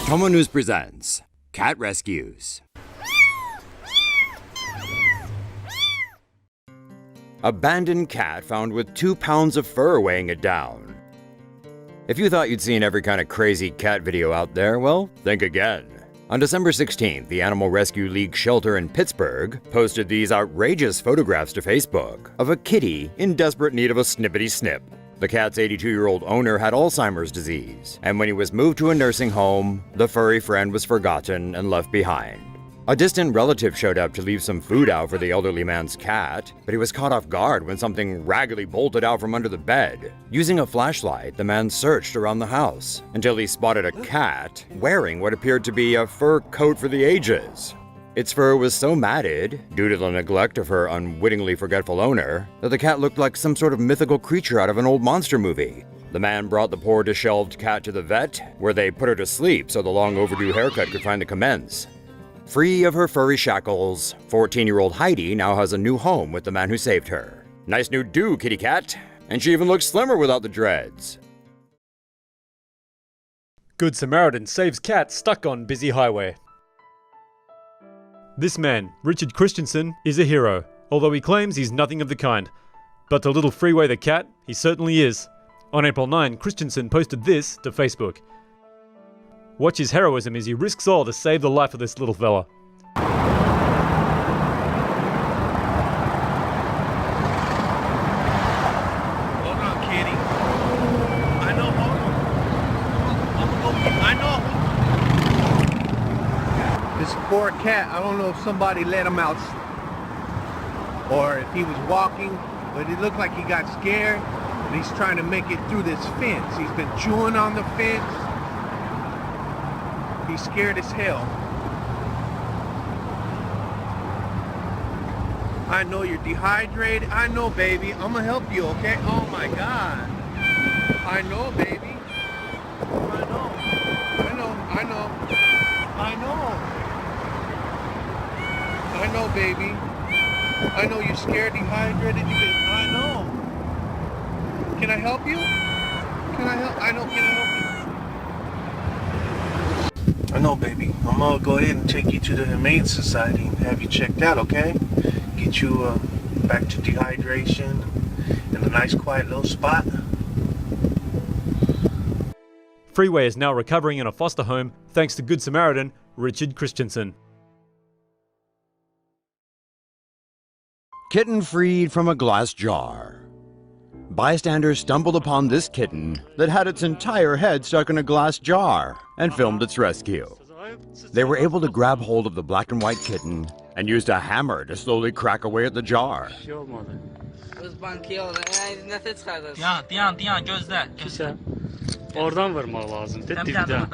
Tomo News presents Cat Rescues. Abandoned cat found with 2 pounds of fur weighing it down. If you thought you'd seen every kind of crazy cat video out there, well, think again. On December 16th, the Animal Rescue League shelter in Pittsburgh posted these outrageous photographs to Facebook of a kitty in desperate need of a snippety snip. The cat's 82-year-old owner had Alzheimer's disease, and when he was moved to a nursing home, the furry friend was forgotten and left behind. A distant relative showed up to leave some food out for the elderly man's cat, but he was caught off guard when something raggedly bolted out from under the bed. Using a flashlight, the man searched around the house until he spotted a cat wearing what appeared to be a fur coat for the ages. Its fur was so matted, due to the neglect of her unwittingly forgetful owner, that the cat looked like some sort of mythical creature out of an old monster movie. The man brought the poor disheveled cat to the vet, where they put her to sleep so the long overdue haircut could finally commence. Free of her furry shackles, 14-year-old Heidi now has a new home with the man who saved her. Nice new do, kitty cat. And she even looks slimmer without the dreads. Good Samaritan saves cat stuck on busy highway. This man, Richard Christensen, is a hero, although he claims he's nothing of the kind. But to little Freeway the cat, he certainly is. On April 9, Christensen posted this to Facebook. Watch his heroism as he risks all to save the life of this little fella. Hold on, kitty. I know, hold on. I know. This poor cat, I don't know if somebody let him out or if he was walking, but it looked like he got scared and he's trying to make it through this fence. He's been chewing on the fence. He's scared as hell. I know you're dehydrated. I know, baby. I'm gonna help you, okay? Oh my God. I know, baby. I know. I know. I know. I know. I know, baby. I know you're scared, dehydrated. I know. Can I help you? Can I help? I know. Can I help you? I know, baby. I'm gonna go ahead and take you to the Humane Society and have you checked out, okay? Get you back to dehydration in a nice quiet little spot. Freeway is now recovering in a foster home thanks to Good Samaritan Richard Christensen. Kitten freed from a glass jar. Bystanders stumbled upon this kitten that had its entire head stuck in a glass jar and filmed its rescue. They were able to grab hold of the black and white kitten and used a hammer to slowly crack away at the jar. Dayan gözlə. Oradan vurmaq lazımdır, dibdən.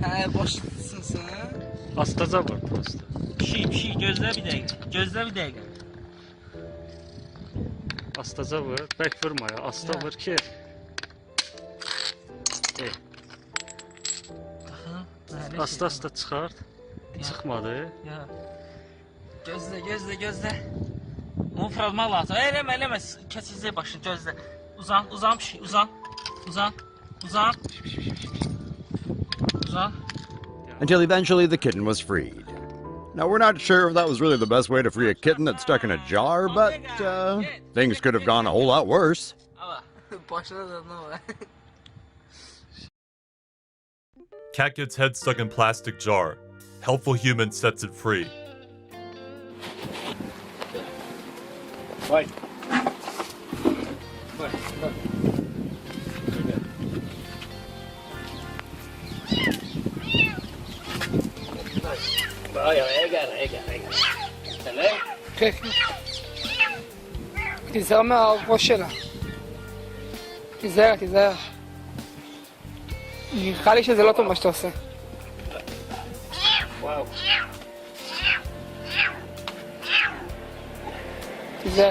Hə, başlasın sən. Astaca vur, prosta. Pişik, gözlə bir dəqiqə. Gözlə bir dəqiqə. Astaca vur, bək vurma ya, asta vur ki. Asta çıxart. Çıxmadı. Gözlə. Onu fırlatmaq lazım. Eləmə, kəsiləcək başını, gözlə. Uzan pişik, uzan. Until eventually the kitten was freed. Now, we're not sure if that was really the best way to free a kitten that's stuck in a jar, but things could have gone a whole lot worse. Cat gets head stuck in plastic jar. Helpful human sets it free. Vai. תיזהר מהראש שלה. תיזהר. נראה לי שזה לא טוב מה שאתה עושה. תיזהר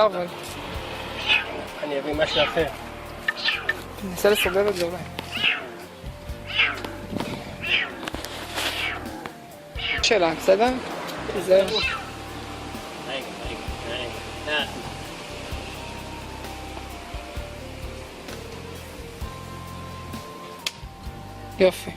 אבל. אני אביא משהו אחר. ננסה לסובב את זה אולי. שלה, בסדר? תיזהר. יופי.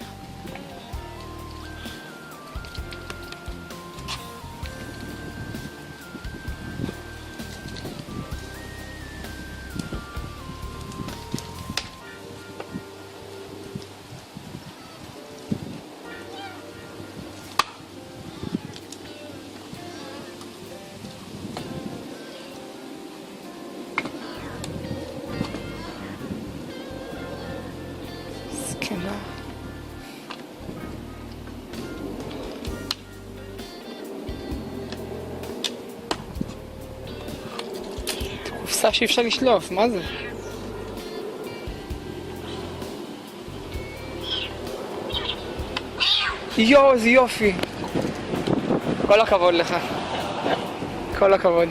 זקנה. קופסה שאי אפשר לשלוף, מה זה? יואו, איזה יופי. כל הכבוד לך. כל הכבוד.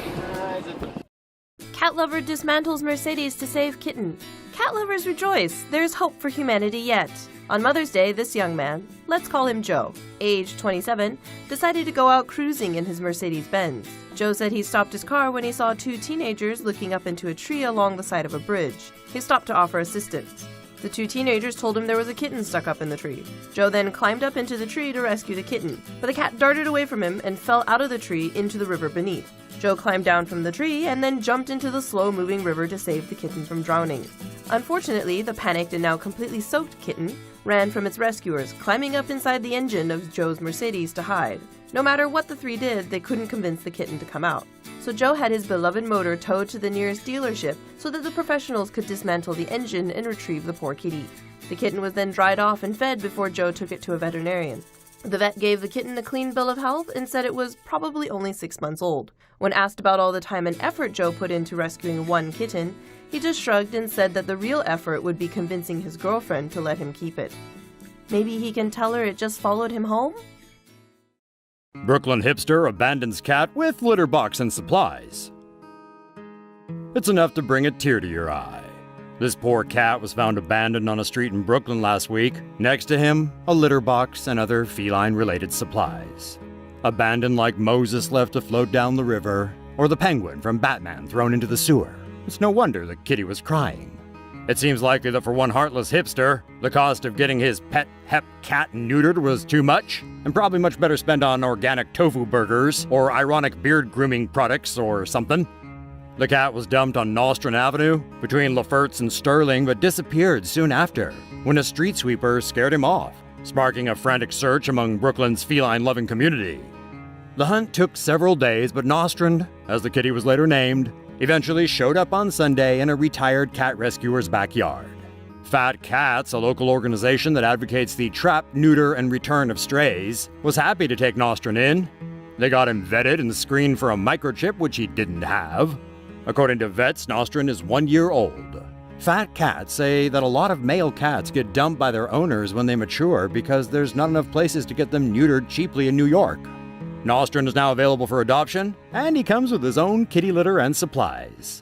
Cat lover dismantles Mercedes to save kitten. Cat lovers rejoice. There's hope for humanity yet. On Mother's Day, this young man, let's call him Joe, age 27, decided to go out cruising in his Mercedes-Benz. Joe said he stopped his car when he saw two teenagers looking up into a tree along the side of a bridge. He stopped to offer assistance. The two teenagers told him there was a kitten stuck up in the tree. Joe then climbed up into the tree to rescue the kitten, but the cat darted away from him and fell out of the tree into the river beneath. Joe climbed down from the tree and then jumped into the slow-moving river to save the kitten from drowning. Unfortunately, the panicked and now completely soaked kitten ran from its rescuers, climbing up inside the engine of Joe's Mercedes to hide. No matter what the three did, they couldn't convince the kitten to come out. So Joe had his beloved motor towed to the nearest dealership so that the professionals could dismantle the engine and retrieve the poor kitty. The kitten was then dried off and fed before Joe took it to a veterinarian. The vet gave the kitten a clean bill of health and said it was probably only 6 months old. When asked about all the time and effort Joe put into rescuing one kitten, he just shrugged and said that the real effort would be convincing his girlfriend to let him keep it. Maybe he can tell her it just followed him home? Brooklyn hipster abandons cat with litter box and supplies. It's enough to bring a tear to your eye. This poor cat was found abandoned on a street in Brooklyn last week. Next to him, a litter box and other feline-related supplies. Abandoned like Moses left to float down the river, or the penguin from Batman thrown into the sewer. It's no wonder the kitty was crying. It seems likely that for one heartless hipster, the cost of getting his pet hep cat neutered was too much, and probably much better spent on organic tofu burgers, or ironic beard grooming products, or something. The cat was dumped on Nostrand Avenue, between Lefferts and Sterling, but disappeared soon after, when a street sweeper scared him off, sparking a frantic search among Brooklyn's feline-loving community. The hunt took several days, but Nostrand, as the kitty was later named, eventually showed up on Sunday in a retired cat rescuer's backyard. Fat Cats, a local organization that advocates the trap, neuter, and return of strays, was happy to take Nostrand in. They got him vetted and screened for a microchip, which he didn't have. According to vets, Nostrand is 1 year old. Fat Cats say that a lot of male cats get dumped by their owners when they mature because there's not enough places to get them neutered cheaply in New York. Nostrand is now available for adoption, and he comes with his own kitty litter and supplies.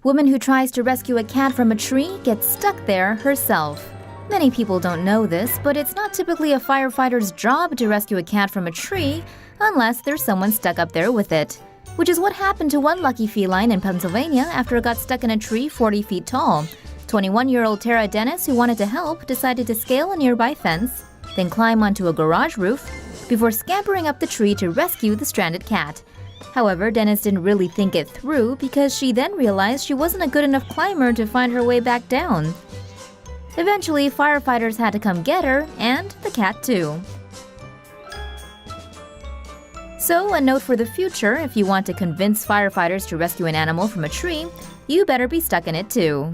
Woman who tries to rescue a cat from a tree gets stuck there herself. Many people don't know this, but it's not typically a firefighter's job to rescue a cat from a tree unless there's someone stuck up there with it. Which is what happened to one lucky feline in Pennsylvania after it got stuck in a tree 40 feet tall. 21-year-old Tara Dennis, who wanted to help, decided to scale a nearby fence, then climb onto a garage roof, before scampering up the tree to rescue the stranded cat. However, Dennis didn't really think it through because she then realized she wasn't a good enough climber to find her way back down. Eventually, firefighters had to come get her, and the cat too. So, a note for the future, if you want to convince firefighters to rescue an animal from a tree, you better be stuck in it too.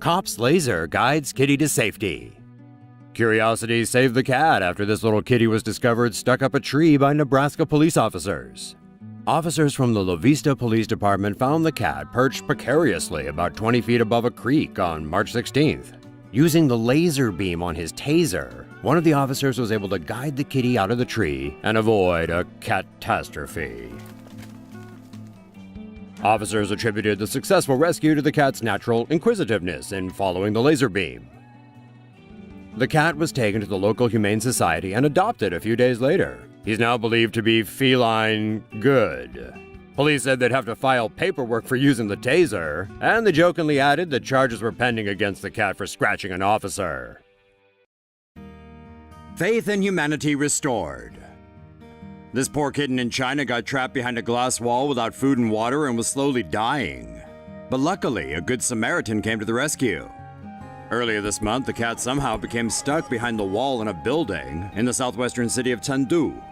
Cop's laser guides kitty to safety. Curiosity saved the cat after this little kitty was discovered stuck up a tree by Nebraska police officers. Officers from the La Vista Police Department found the cat perched precariously about 20 feet above a creek on March 16th. Using the laser beam on his taser, one of the officers was able to guide the kitty out of the tree and avoid a catastrophe. Officers attributed the successful rescue to the cat's natural inquisitiveness in following the laser beam. The cat was taken to the local Humane Society and adopted a few days later. He's now believed to be feline good. Police said they'd have to file paperwork for using the taser, and they jokingly added that charges were pending against the cat for scratching an officer. Faith in humanity restored. This poor kitten in China got trapped behind a glass wall without food and water and was slowly dying. But luckily, a good Samaritan came to the rescue. Earlier this month, the cat somehow became stuck behind the wall in a building in the southwestern city of Chengdu.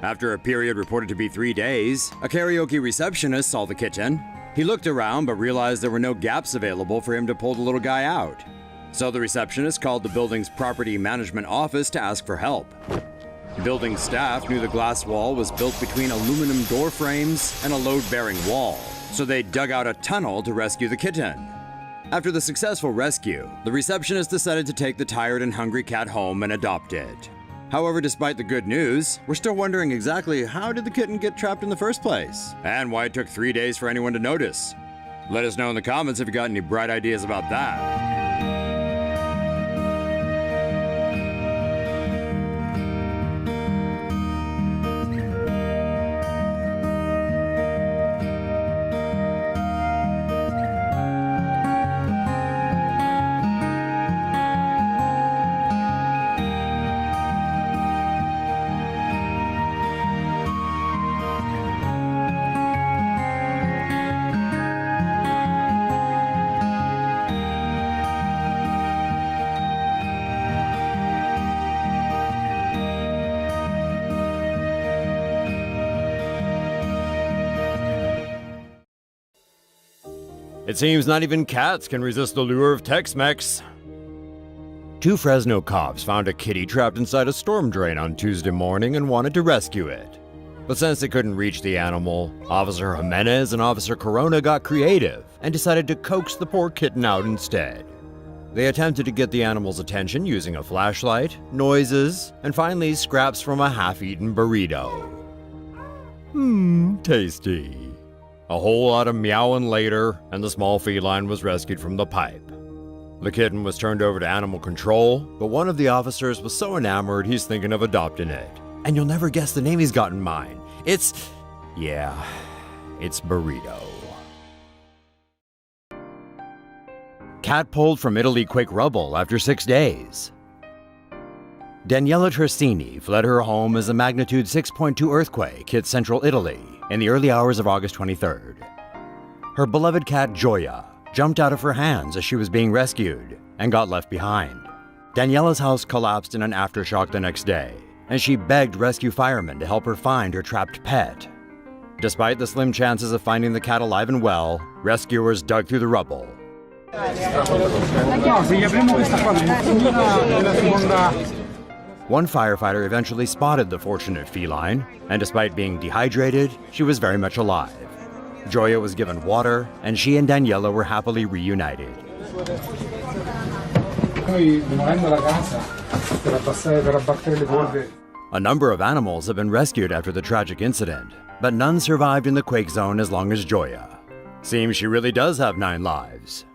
After a period reported to be 3 days, a karaoke receptionist saw the kitten. He looked around but realized there were no gaps available for him to pull the little guy out. So the receptionist called the building's property management office to ask for help. Building staff knew the glass wall was built between aluminum door frames and a load-bearing wall, so they dug out a tunnel to rescue the kitten. After the successful rescue, the receptionist decided to take the tired and hungry cat home and adopt it. However, despite the good news, we're still wondering exactly how did the kitten get trapped in the first place, and why it took 3 days for anyone to notice. Let us know in the comments if you got any bright ideas about that. It seems not even cats can resist the lure of Tex-Mex. 2 Fresno cops found a kitty trapped inside a storm drain on Tuesday morning and wanted to rescue it. But since they couldn't reach the animal, Officer Jimenez and Officer Corona got creative and decided to coax the poor kitten out instead. They attempted to get the animal's attention using a flashlight, noises, and finally scraps from a half-eaten burrito. Tasty. A whole lot of meowing later, and the small feline was rescued from the pipe. The kitten was turned over to animal control, but one of the officers was so enamored he's thinking of adopting it. And you'll never guess the name he's got in mind. It's Burrito. Cat pulled from Italy quake rubble after 6 days. Daniela Tersini fled her home as a magnitude 6.2 earthquake hit central Italy in the early hours of August 23rd. Her beloved cat Gioia jumped out of her hands as she was being rescued and got left behind. Daniela's house collapsed in an aftershock the next day, and she begged rescue firemen to help her find her trapped pet. Despite the slim chances of finding the cat alive and well, rescuers dug through the rubble. One firefighter eventually spotted the fortunate feline, and despite being dehydrated, she was very much alive. Gioia was given water, and she and Daniela were happily reunited. A number of animals have been rescued after the tragic incident, but none survived in the quake zone as long as Gioia. Seems she really does have 9 lives.